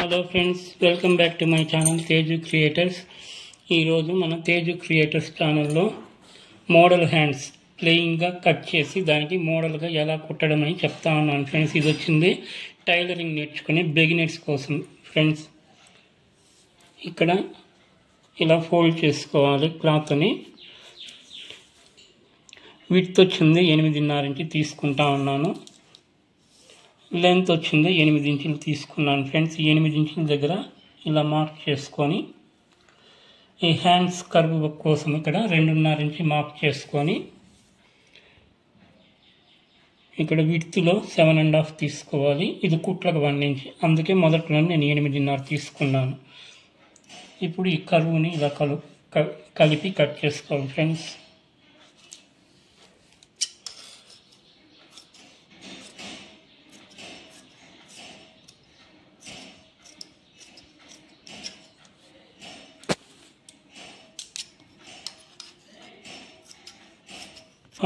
Hello friends, welcome back to my channel Teju creators. ఈరోజు మన Teju creators ఛానల్లో మోడల్ హ్యాండ్స్ ప్లెయిన్గా కట్ చేసి దానికి మోడల్గా ఎలా కుట్టడం అని చెప్తా ఉన్నాను ఫ్రెండ్స్. ఇది వచ్చింది టైలరింగ్ నేర్చుకునే బిగినర్స్ కోసం ఫ్రెండ్స్. ఇక్కడ ఇలా ఫోల్డ్ చేసుకోవాలి క్లాత్ని. విడ్త్ వచ్చింది 8.5 ఇంచ్ తీసుకుంటా ఉన్నాను. లెంత్ వచ్చింది 8 ఇంచులు తీసుకున్నాను ఫ్రెండ్స్. 8 ఇంచుల దగ్గర ఇలా మార్క్ చేసుకొని ఈ హ్యాండ్స్ కర్వ్ కోసం ఇక్కడ 2.5 ఇంచ్ మార్క్ చేసుకొని ఇక్కడ విడ్త్లో 7.5 తీసుకోవాలి. ఇది కుట్లకు 1 ఇంచ్, అందుకే మొదట్లో నేను 8.5 తీసుకున్నాను. ఇప్పుడు ఈ కర్వ్ని ఇలా కలిపి కట్ చేసుకోవాలి ఫ్రెండ్స్.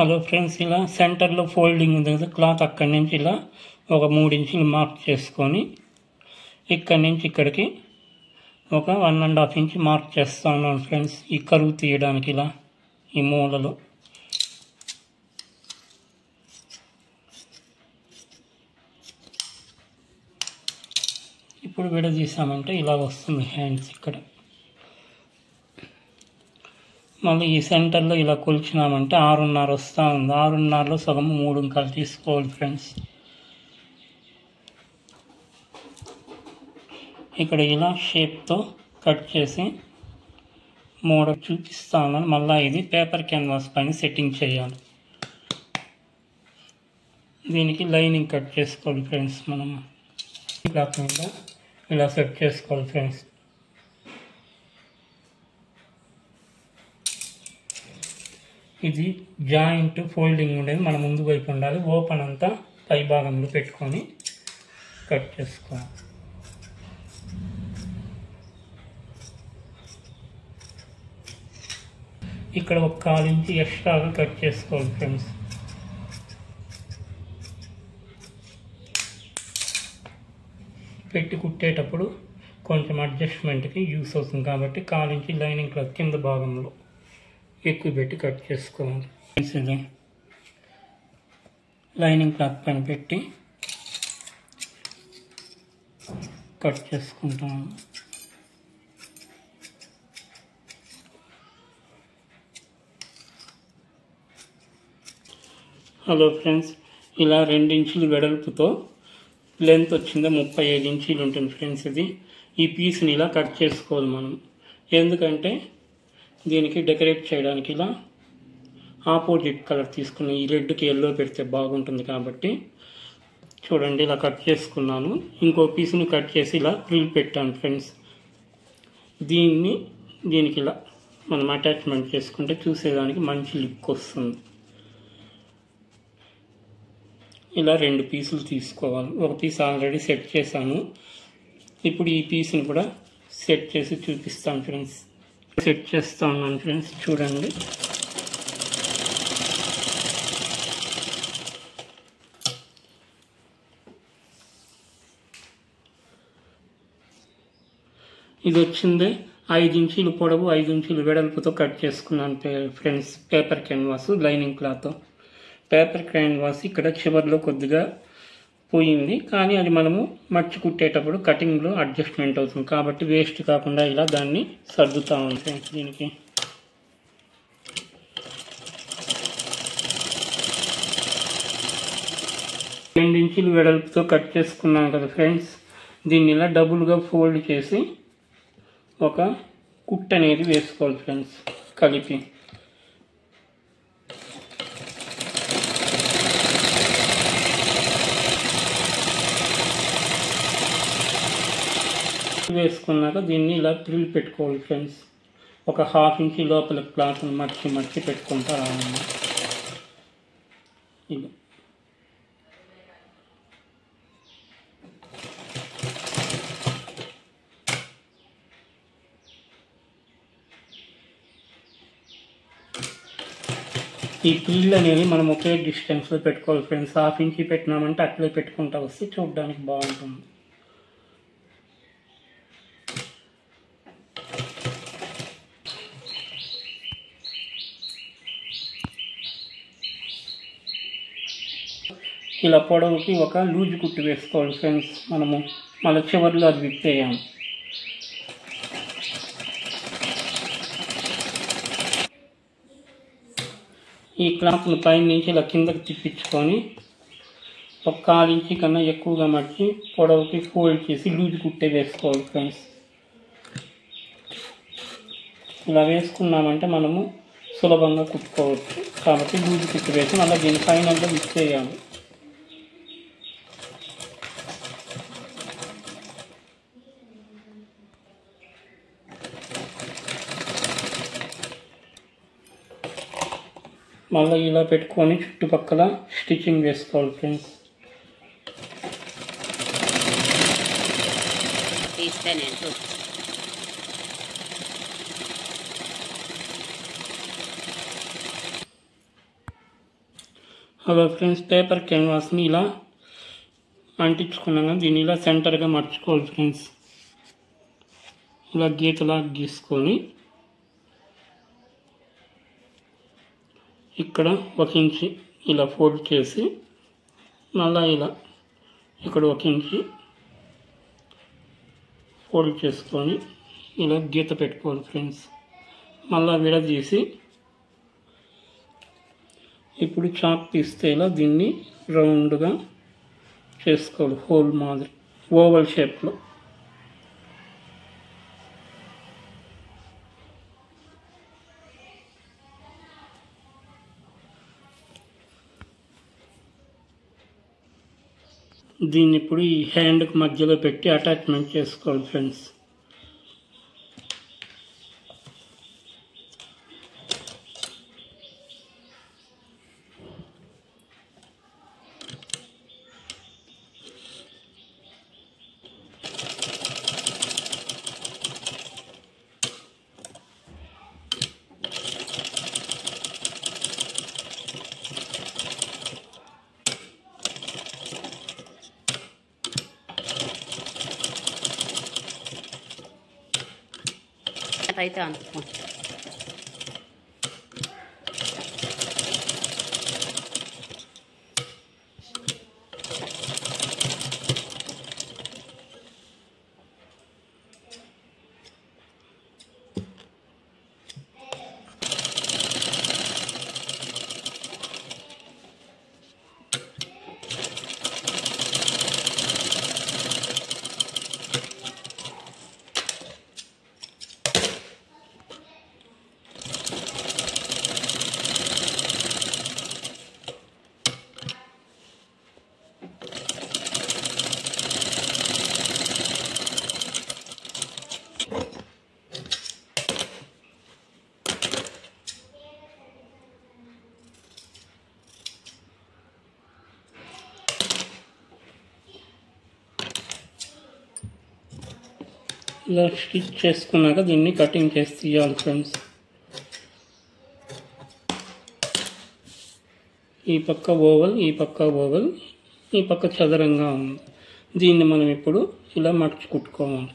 హలో ఫ్రెండ్స్, ఇలా సెంటర్లో ఫోల్డింగ్ ఉంది కదా క్లాత్, అక్కడి నుంచి ఇలా ఒక 3 ఇంచులు మార్క్ చేసుకొని ఇక్కడి నుంచి ఇక్కడికి ఒక 1.5 ఇంచ్ మార్క్ చేస్తూ ఉన్నాను ఫ్రెండ్స్. ఈ కరువు తీయడానికి ఇలా ఈ మూలలో ఇప్పుడు విడదీసామంటే ఇలా వస్తుంది హ్యాండ్స్. ఇక్కడ మళ్ళీ ఈ సెంటర్లో ఇలా కొలిచినామంటే 6.5 వస్తూ ఉంది. 6.5లో సగం 3 ఇంకాలు తీసుకోవాలి ఫ్రెండ్స్. ఇక్కడ ఇలా షేప్తో కట్ చేసి మోడల్ చూపిస్తా ఉన్నాను. మళ్ళీ ఇది పేపర్ క్యాన్వాస్ పైన సెట్టింగ్ చేయాలి. దీనికి లైనింగ్ కట్ చేసుకోవాలి ఫ్రెండ్స్. మనం క్లాత్ మీద ఇలా సెట్ చేసుకోవాలి ఫ్రెండ్స్. ఇది జాయింట్ ఫోల్డింగ్ ఉండేది మన ముందు వైపు ఉండాలి. ఓపెన్ అంతా పై భాగంలో పెట్టుకొని కట్ చేసుకోవాలి. ఇక్కడ ఒక 1/4 ఇంచ్ ఎక్స్ట్రాగా కట్ చేసుకోవాలి ఫ్రెండ్స్. పెట్టి కుట్టేటప్పుడు కొంచెం అడ్జస్ట్మెంట్కి యూస్ అవుతుంది కాబట్టి 1/4 ఇంచ్ లైనింగ్ క్లాత్ కింద భాగంలో ఎక్కువ పెట్టి కట్ చేసుకోవాలి. ఇది లైనింగ్ క్లాత్ పైన పెట్టి కట్ చేసుకుంటాము. హలో ఫ్రెండ్స్, ఇలా 2 ఇంచులు వెడల్పుతో లెంత్ వచ్చిందో 35 ఇంచులు ఉంటుంది ఫ్రెండ్స్. ఇది ఈ పీస్ని ఇలా కట్ చేసుకోవాలి మనం. ఎందుకంటే దీనికి డెకరేట్ చేయడానికి ఇలా ఆపోజిట్ కలర్ తీసుకుని ఈ రెడ్కి ఎల్లో పెడితే బాగుంటుంది కాబట్టి చూడండి ఇలా కట్ చేసుకున్నాను. ఇంకో పీస్ని కట్ చేసి ఇలా ఫ్రిల్ పెట్టాను ఫ్రెండ్స్. దీనికి ఇలా మనం అటాచ్మెంట్ చేసుకుంటే చూసేదానికి మంచి లుక్ వస్తుంది. ఇలా 2 పీసులు తీసుకోవాలి. ఒక పీస్ ఆల్రెడీ సెట్ చేశాను. ఇప్పుడు ఈ పీస్ని కూడా సెట్ చేసి చూపిస్తాను ఫ్రెండ్స్. సెట్ చేస్తూ ఉన్నాను ఫ్రెండ్స్. చూడండి ఇది వచ్చింది 5 ఇంచులు పొడవు 5 ఇంచులు వెడల్పుతో కట్ చేసుకున్నాను friends. Paper canvas lining cloth. Paper canvas ఇక్కడ చివరిలో కొద్దిగా పోయింది, కానీ అది మనము మర్చి కుట్టేటప్పుడు కటింగ్లో అడ్జస్ట్మెంట్ అవుతుంది కాబట్టి వేస్ట్ కాకుండా ఇలా దాన్ని సర్దుతూ ఉంటాం. దీనికి రెండు ఇంచులు వెడల్పుతో కట్ చేసుకున్నాం కదా ఫ్రెండ్స్. దీన్ని ఇలా డబుల్గా ఫోల్డ్ చేసి ఒక కుట్ అనేది వేసుకోవాలి ఫ్రెండ్స్. కలిపి వేసుకున్నాక దీన్ని ఇలా ఫ్రిల్ పెట్టుకోవాలి ఫ్రెండ్స్. ఒక 1/2 ఇంచ్ లోపల క్లాత్ని మర్చి పెట్టుకుంటా రావాలి. ఇలా ఈ ఫ్రిల్ అనేది మనం ఒకే డిస్టెన్స్లో పెట్టుకోవాలి ఫ్రెండ్స్. 1/2 ఇంచ్ పెట్టినామంటే అట్లే పెట్టుకుంటా వస్తే చూడడానికి బాగుంటుంది. ఇలా పొడవుకి ఒక లూజ్ కుట్టు వేసుకోవాలి ఫ్రెండ్స్. మనము మళ్ళీ చివరిలో అది విప్పేయాము. ఈ క్లాత్ను పైన నుంచి ఇలా కిందకి తిప్పించుకొని ఒక 1/4 ఇంచు కన్నా ఎక్కువగా మర్చి పొడవుకి ఫోల్డ్ చేసి లూజ్ కుట్టే వేసుకోవాలి ఫ్రెండ్స్. ఇలా వేసుకున్నామంటే మనము సులభంగా కుట్టుకోవచ్చు. కాబట్టి లూజ్ కుట్టు వేసి మళ్ళీ దీని ఫైనల్గా విప్పేయాలి. మళ్ళీ ఇలా పెట్టుకొని చుట్టుపక్కల స్టిచ్చింగ్ వేసుకోవాలి ఫ్రెండ్స్. హలో ఫ్రెండ్స్, పేపర్ క్యాన్వాస్ని ఇలా అంటించుకున్నాక దీన్ని ఇలా సెంటర్గా మర్చుకోవాలి ఫ్రెండ్స్. ఇలా గీతలా గీసుకొని ఇక్కడ 1 ఇంచు ఇలా ఫోల్డ్ చేసి మళ్ళీ ఇలా ఇక్కడ 1 ఇంచు ఫోల్డ్ చేసుకొని ఇలా గీత పెట్టుకోవాలి ఫ్రెండ్స్. మళ్ళీ విడదీసి ఇప్పుడు చాక్ తీస్తే ఇలా దీన్ని రౌండ్గా చేసుకోవాలి. హోల్ మాదిరి ఓవల్ షేప్లో. దీన్ని ఇప్పుడు ఈ హ్యాండ్కి మధ్యలో పెట్టి అటాచ్మెంట్ చేసుకోవాలి ఫ్రెండ్స్. అయితే అనుకో ఇలా స్టిచ్ చేసుకున్నాక దీన్ని కటింగ్ చేసి తీయాలి ఫ్రెండ్స్. ఈ పక్క ఓవల్, ఈ పక్క ఓవల్, ఈ పక్క చదరంగా ఉంది. దీన్ని మనం ఇప్పుడు ఇలా మర్చి కుట్టుకోవాలి.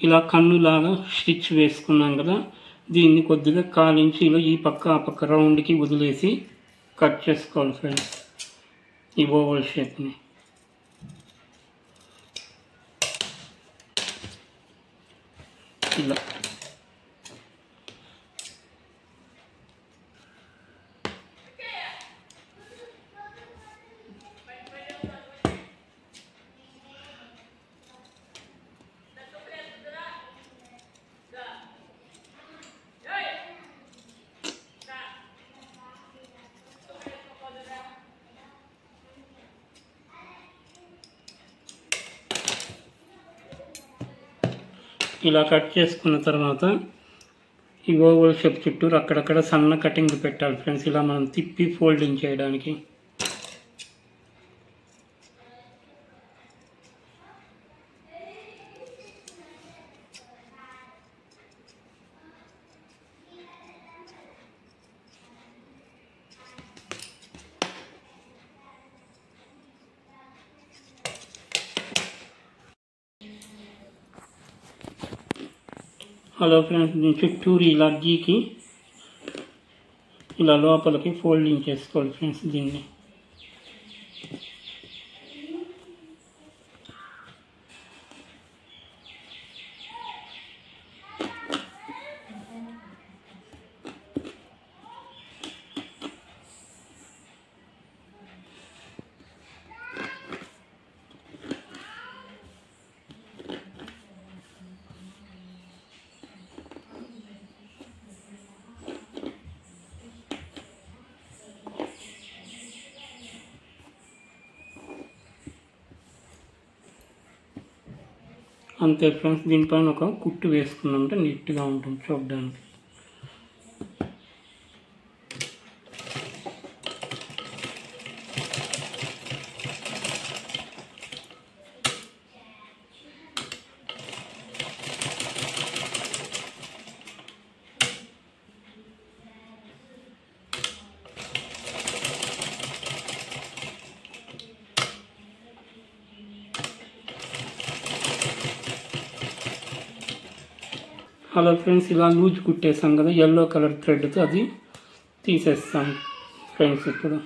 ఇలా కన్నులాగా స్టిచ్ వేసుకున్నాం కదా, దీన్ని కొద్దిగా 1/4 ఇంచీలో ఈ పక్క ఆ పక్క రౌండ్కి వదిలేసి కట్ చేసుకోవాలి ఫ్రెండ్స్ ఈ ఓవల్ షేప్ని. ఇలా ఇలా కట్ చేసుకున్న తర్వాత ఈ ఓవల్ షేప్ చుట్టూరు అక్కడక్కడ సన్న కటింగ్ పెట్టాలి ఫ్రెండ్స్, ఇలా మనం తిప్పి ఫోల్డింగ్ చేయడానికి. హలో ఫ్రెండ్స్, దీని చుట్టూరు ఇలా గీకి ఇలా లోపలికి ఫోల్డింగ్ చేసుకోవాలి ఫ్రెండ్స్ దీన్ని. అంతే ఫ్రెండ్స్, దీనిపైన ఒక కుట్టు వేసుకున్నామంటే నీట్గా ఉంటుంది చూడడానికి. హలో ఫ్రెండ్స్, ఇలా లూజ్ కుట్టేసాం కదా ఎల్లో కలర్ థ్రెడ్తో, అది తీసేస్తాం ఫ్రెండ్స్. ఇప్పుడు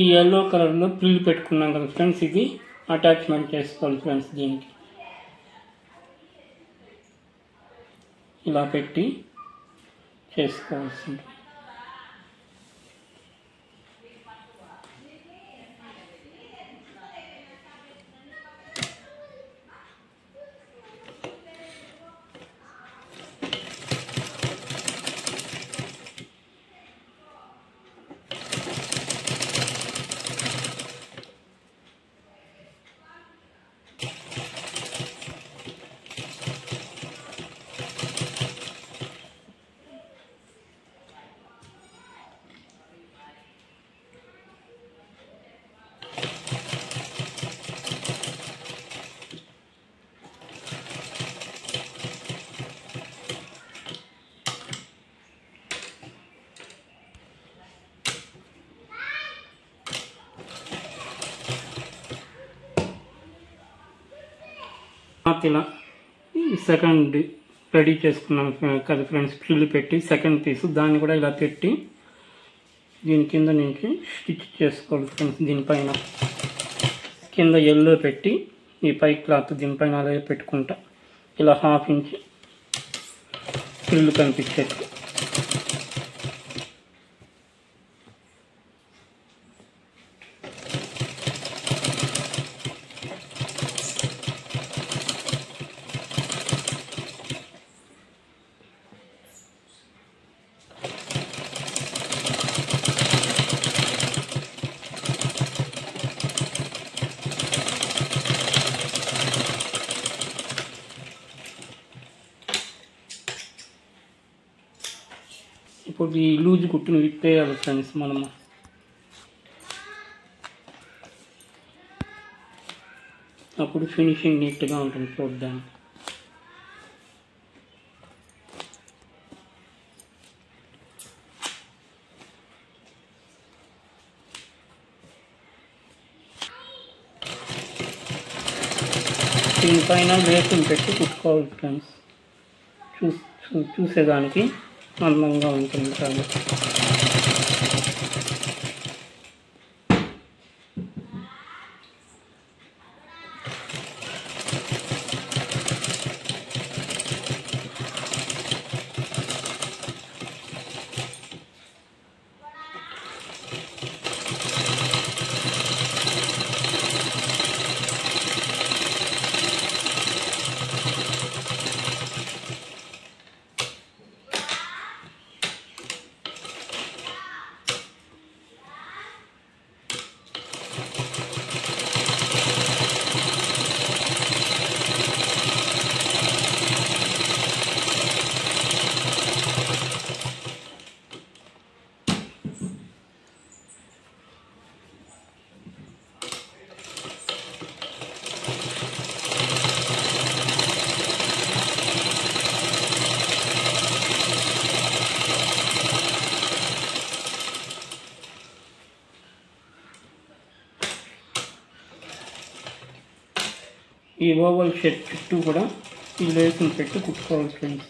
ఈ ఎల్లో కలర్లో ప్రిల్ పెట్టుకున్నాం కదా ఫ్రెండ్స్, ఇది అటాచ్మెంట్ చేసుకోవాలి ఫ్రెండ్స్. దీనికి ఇలా పెట్టి చేసుకోవాల్సింది. ఇలా సెకండ్ రెడీ చేసుకున్నాం కదా ఫ్రెండ్స్, ప్రిల్ పెట్టి సెకండ్ పీస్ దాన్ని కూడా ఇలా పెట్టి దీని కింద నుంచి స్టిచ్ చేసుకోవాలి ఫ్రెండ్స్. దీనిపైన కింద ఎల్లో పెట్టి ఈ పై క్లాత్ దీనిపైన అలాగే పెట్టుకుంటా ఇలా 1/2 ఇంచ్ ప్రిల్ కనిపించేట్టు. ఇప్పుడు ఈ లూజ్ కుట్టును విప్పేయాలి ఫ్రెండ్స్ మనము. అప్పుడు ఫినిషింగ్ నీట్గా ఉంటుంది చూడడానికి. దీనిపైన లేసులు పెట్టి కుట్టుకోవాలి ఫ్రెండ్స్. చూసేదానికి అందంగా ఉంటుంది కాబట్టి. ఈ ఓవల్ షేప్ చుట్టూ కూడా ఈ లేసులు పెట్టి కుట్టుకోవాలి ఫ్రెండ్స్.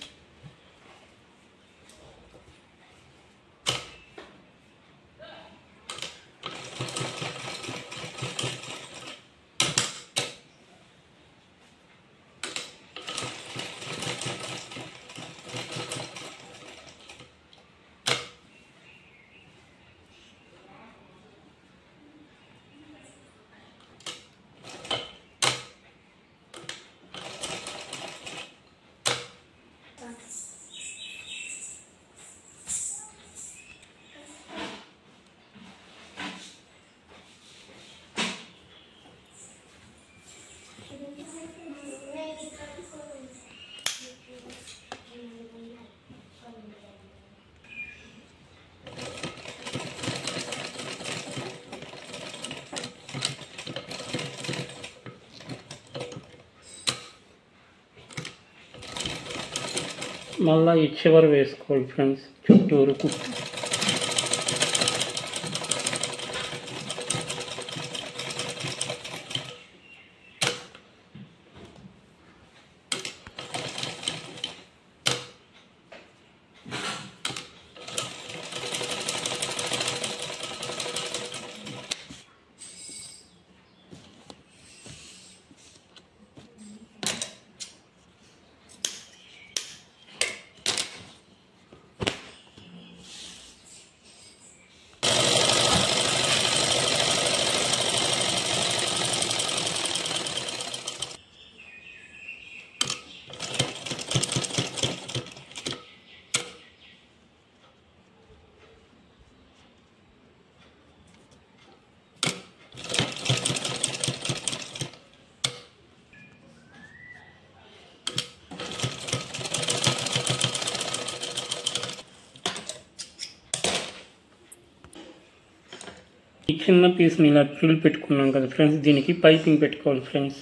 మళ్ళీ ఈ చివరి వేసుకోవాలి ఫ్రెండ్స్, చుట్టూరు కుట్టు. ఈ చిన్న పీస్ని ఇలా ఫ్రిల్ పెట్టుకున్నాం కదా ఫ్రెండ్స్, దీనికి పైపింగ్ పెట్టుకోవాలి ఫ్రెండ్స్.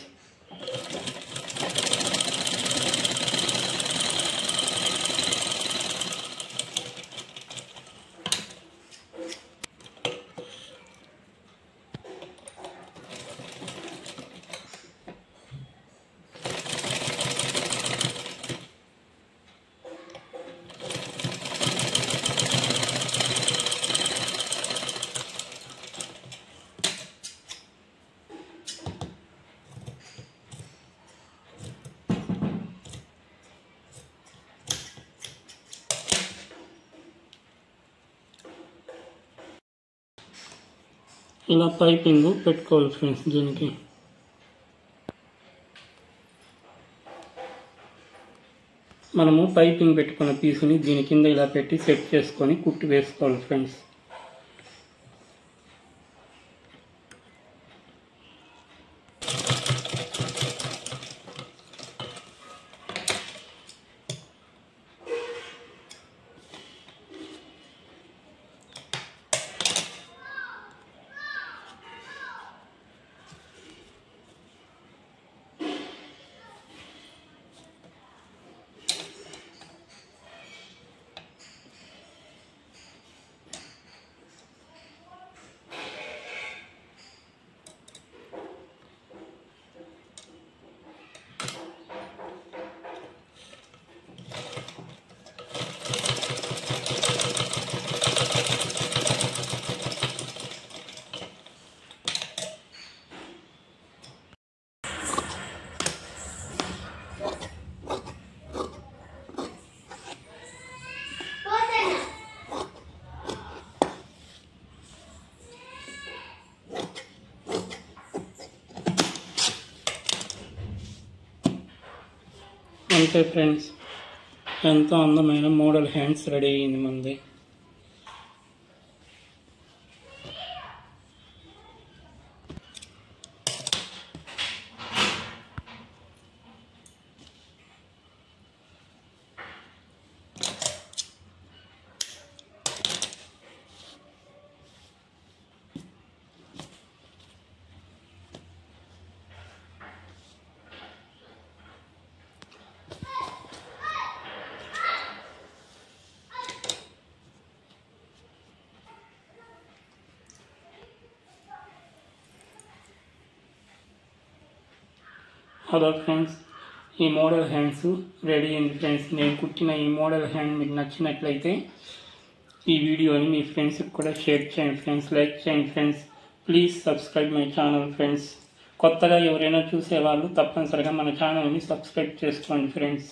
ఇలా పైపింగ్ పెట్టుకోవాలి ఫ్రెండ్స్. దీనికి మనము పైపింగ్ పెట్టుకున్న పీసుని దీని కింద ఇలా పెట్టి సెట్ చేసుకొని కుట్టి వేసుకోవాలి ఫ్రెండ్స్. అంతే ఫ్రెండ్స్, ఎంతో అందమైన మోడల్ హ్యాండ్స్ రెడీ అయింది మనది. హలో ఫ్రెండ్స్, ఈ మోడల్ హ్యాండ్స్ రెడీ అయింది ఫ్రెండ్స్. నేను కుట్టిన ఈ మోడల్ హ్యాండ్ మీకు నచ్చినట్లయితే ఈ వీడియోని మీ ఫ్రెండ్స్కి కూడా షేర్ చేయండి ఫ్రెండ్స్, లైక్ చేయండి friends. Please subscribe my channel friends. కొత్తగా ఎవరైనా చూసేవాళ్ళు తప్పనిసరిగా మన ఛానల్ని సబ్స్క్రైబ్ చేసుకోండి ఫ్రెండ్స్.